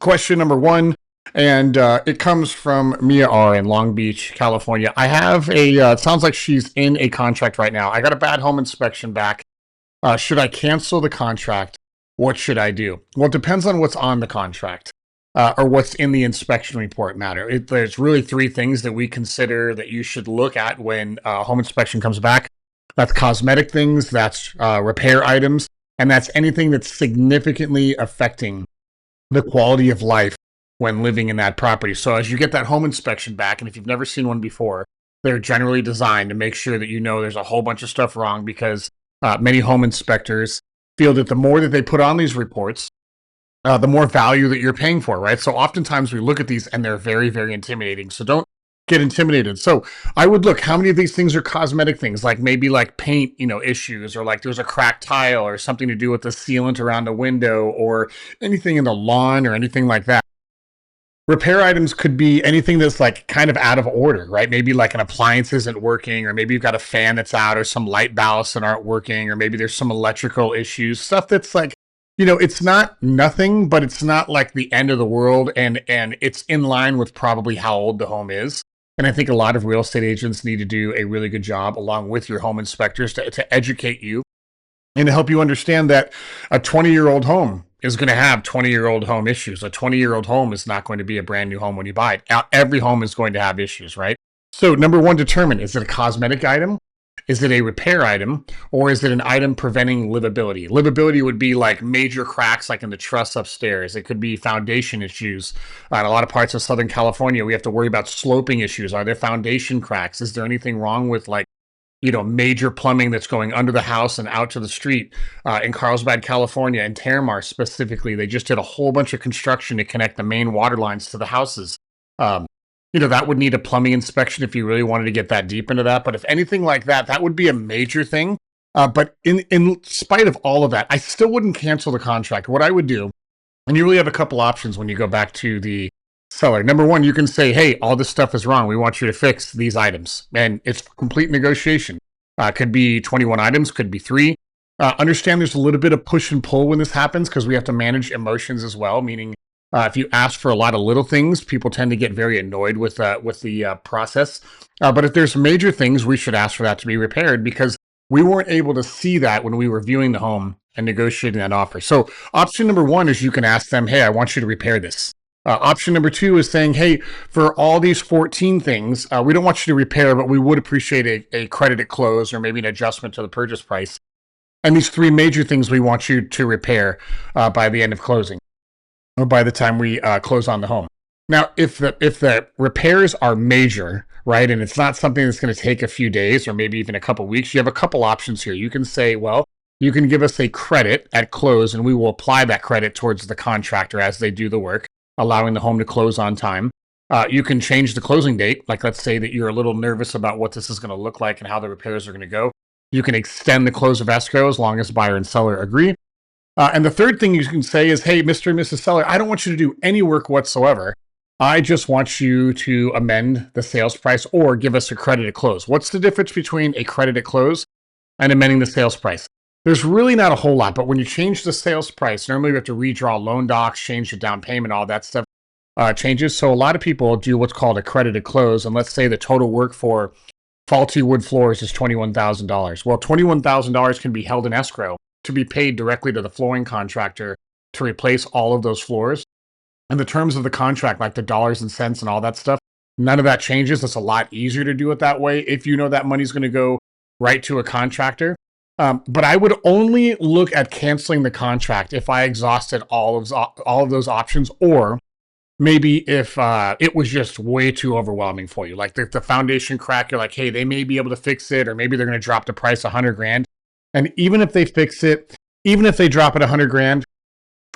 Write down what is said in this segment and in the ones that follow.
Question number one, and it comes from Mia R in Long Beach, California. I have it sounds like she's in a contract right now. I got a bad home inspection back. Should I cancel the contract? What should I do? Well, it depends on what's on the contract or what's in the inspection report matter. There's really three things that we consider that you should look at when home inspection comes back. That's cosmetic things, that's repair items, and that's anything that's significantly affecting the quality of life when living in that property. So as you get that home inspection back, and if you've never seen one before, they're generally designed to make sure that you know there's a whole bunch of stuff wrong because many home inspectors feel that the more that they put on these reports, the more value that you're paying for, right? So oftentimes we look at these and they're very, very intimidating. So don't get intimidated. So I would look, how many of these things are cosmetic things, like maybe like paint, issues, or like there's a cracked tile or something to do with the sealant around a window or anything in the lawn or anything like that. Repair items could be anything that's like kind of out of order, right? Maybe like an appliance isn't working, or maybe you've got a fan that's out, or some light ballasts that aren't working, or maybe there's some electrical issues, stuff that's like, it's not nothing, but it's not like the end of the world, and it's in line with probably how old the home is. And I think a lot of real estate agents need to do a really good job along with your home inspectors to educate you and to help you understand that a 20-year-old home is going to have 20-year-old home issues. A 20-year-old home is not going to be a brand new home when you buy it. Every home is going to have issues, right? So number one, determine, is it a cosmetic item? Is it a repair item? Or is it an item preventing livability? Livability would be like major cracks like in the truss upstairs. It could be foundation issues. In a lot of parts of Southern California, we have to worry about sloping issues. Are there foundation cracks? Is there anything wrong with like major plumbing that's going under the house and out to the street? In Carlsbad, California, and Terramar specifically, they just did a whole bunch of construction to connect the main water lines to the houses. That would need a plumbing inspection if you really wanted to get that deep into that. But if anything like that, that would be a major thing. But in spite of all of that, I still wouldn't cancel the contract. What I would do, and you really have a couple options when you go back to the seller. Number one, you can say, hey, all this stuff is wrong. We want you to fix these items. And it's complete negotiation. Could be 21 items, could be 3. Understand there's a little bit of push and pull when this happens because we have to manage emotions as well, meaning if you ask for a lot of little things, people tend to get very annoyed with the process. But if there's major things, we should ask for that to be repaired because we weren't able to see that when we were viewing the home and negotiating that offer. So option number one is you can ask them, hey, I want you to repair this. Option number 2 is saying, hey, for all these 14 things, we don't want you to repair, but we would appreciate a credit at close or maybe an adjustment to the purchase price. And these 3 major things we want you to repair by the end of closing or by the time we close on the home. Now, if the repairs are major, right, and it's not something that's going to take a few days or maybe even a couple weeks, you have a couple options here. You can say, well, you can give us a credit at close and we will apply that credit towards the contractor as they do the work, allowing the home to close on time. You can change the closing date. Like, let's say that you're a little nervous about what this is going to look like and how the repairs are going to go. You can extend the close of escrow as long as buyer and seller agree. And the third thing you can say is, hey, Mr. and Mrs. Seller, I don't want you to do any work whatsoever. I just want you to amend the sales price or give us a credit at close. What's the difference between a credit at close and amending the sales price? There's really not a whole lot, but when you change the sales price, normally we have to redraw loan docs, change the down payment, all that stuff changes. So a lot of people do what's called a credit at close. And let's say the total work for faulty wood floors is $21,000. Well, $21,000 can be held in escrow to be paid directly to the flooring contractor to replace all of those floors. And the terms of the contract, like the dollars and cents and all that stuff, none of that changes. It's a lot easier to do it that way if you know that money's going to go right to a contractor. But I would only look at canceling the contract if I exhausted all of those options, or maybe if it was just way too overwhelming for you. Like the foundation crack, you're like, hey, they may be able to fix it, or maybe they're going to drop the price $100,000. And even if they fix it, even if they drop it $100,000,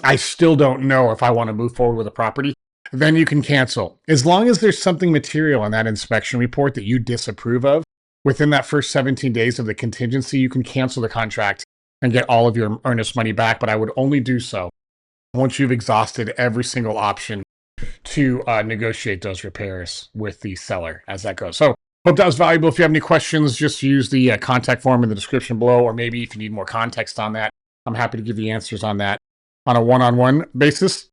I still don't know if I want to move forward with a property. Then you can cancel. As long as there's something material in that inspection report that you disapprove of, within that first 17 days of the contingency, you can cancel the contract and get all of your earnest money back. But I would only do so once you've exhausted every single option to negotiate those repairs with the seller as that goes. So hope that was valuable. If you have any questions, just use the contact form in the description below, or maybe if you need more context on that, I'm happy to give you answers on that on a one-on-one basis.